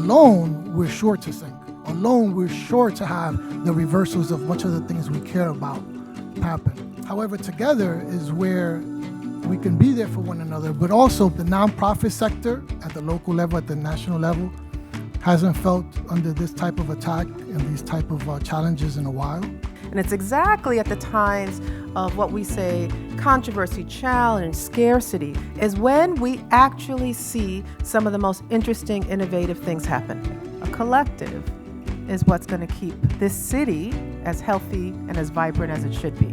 alone, we're sure to sink. Alone, we're sure to have the reversals of much of the things we care about happen. However, together is where we can be there for one another, but also the nonprofit sector at the local level, at the national level, hasn't felt under this type of attack and these type of challenges in a while. And it's exactly at the times of what we say controversy, challenge, scarcity, is when we actually see some of the most interesting, innovative things happen. A collective is what's going to keep this city as healthy and as vibrant as it should be.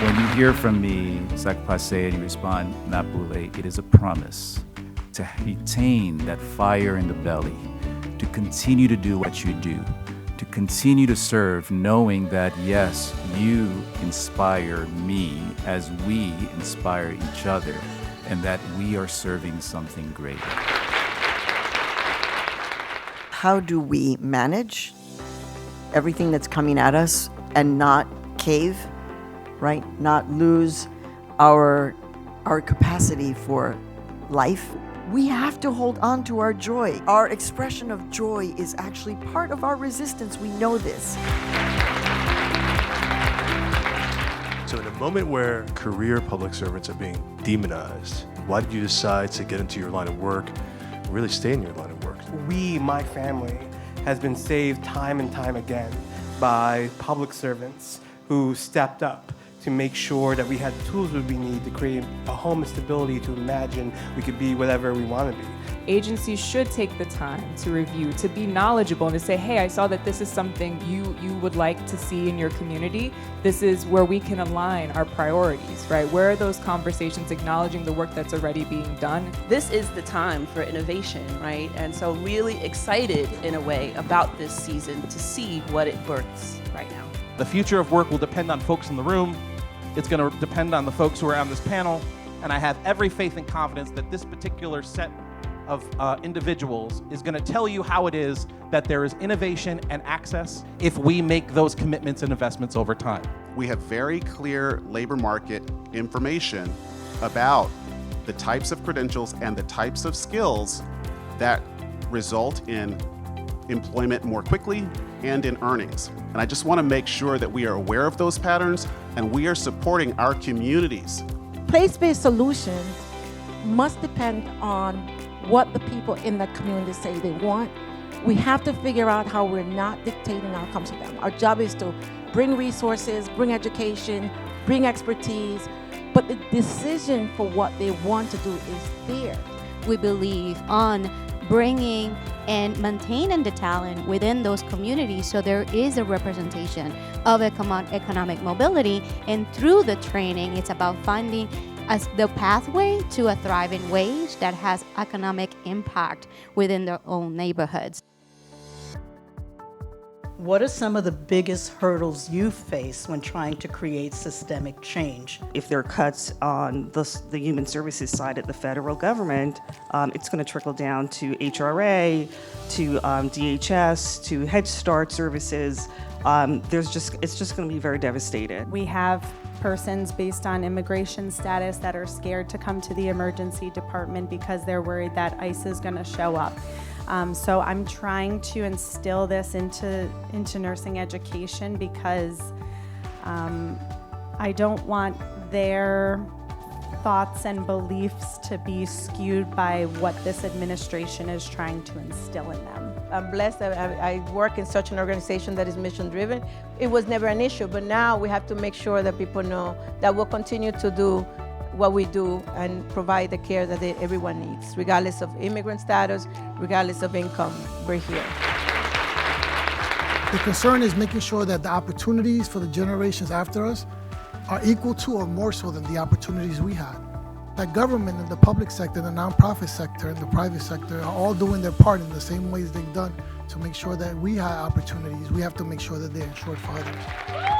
When you hear from me, Sakpase, and you respond, Napule, it is a promise to retain that fire in the belly, to continue to do what you do, to continue to serve, knowing that, yes, you inspire me as we inspire each other, and that we are serving something greater. How do we manage everything that's coming at us and not cave, right? Not lose our capacity for life? We have to hold on to our joy. Our expression of joy is actually part of our resistance. We know this. So in a moment where career public servants are being demonized, why did you decide to get into your line of work, really stay in your line of work? We, my family, has been saved time and time again by public servants who stepped up to make sure that we had the tools that we need to create a home of stability, to imagine we could be whatever we want to be. Agencies should take the time to review, to be knowledgeable, and to say, hey, I saw that this is something you would like to see in your community. This is where we can align our priorities, right? Where are those conversations acknowledging the work that's already being done? This is the time for innovation, right? And so really excited in a way about this season to see what it births right now. The future of work will depend on folks in the room. It's going to depend on the folks who are on this panel. And I have every faith and confidence that this particular set of individuals is going to tell you how it is that there is innovation and access if we make those commitments and investments over time. We have very clear labor market information about the types of credentials and the types of skills that result in employment more quickly and in earnings. And I just want to make sure that we are aware of those patterns and we are supporting our communities. Place-based solutions must depend on what the people in the community say they want. We have to figure out how we're not dictating outcomes to them. Our job is to bring resources, bring education, bring expertise, but the decision for what they want to do is theirs. We believe on bringing and maintaining the talent within those communities so there is a representation of economic mobility, and through the training it's about finding the pathway to a thriving wage that has economic impact within their own neighborhoods. What are some of the biggest hurdles you face when trying to create systemic change? If there are cuts on the human services side at the federal government, it's going to trickle down to HRA, to DHS, to Head Start services. It's just going to be very devastated. We have persons based on immigration status that are scared to come to the emergency department because they're worried that ICE is going to show up. So I'm trying to instill this into nursing education because I don't want their thoughts and beliefs to be skewed by what this administration is trying to instill in them. I'm blessed that I work in such an organization that is mission-driven. It was never an issue, but now we have to make sure that people know that we'll continue to do what we do and provide the care that everyone needs, regardless of immigrant status, regardless of income. We're here. The concern is making sure that the opportunities for the generations after us are equal to or more so than the opportunities we had. That government and the public sector, the nonprofit sector and the private sector are all doing their part in the same ways they've done to make sure that we have opportunities. We have to make sure that they're ensured for others.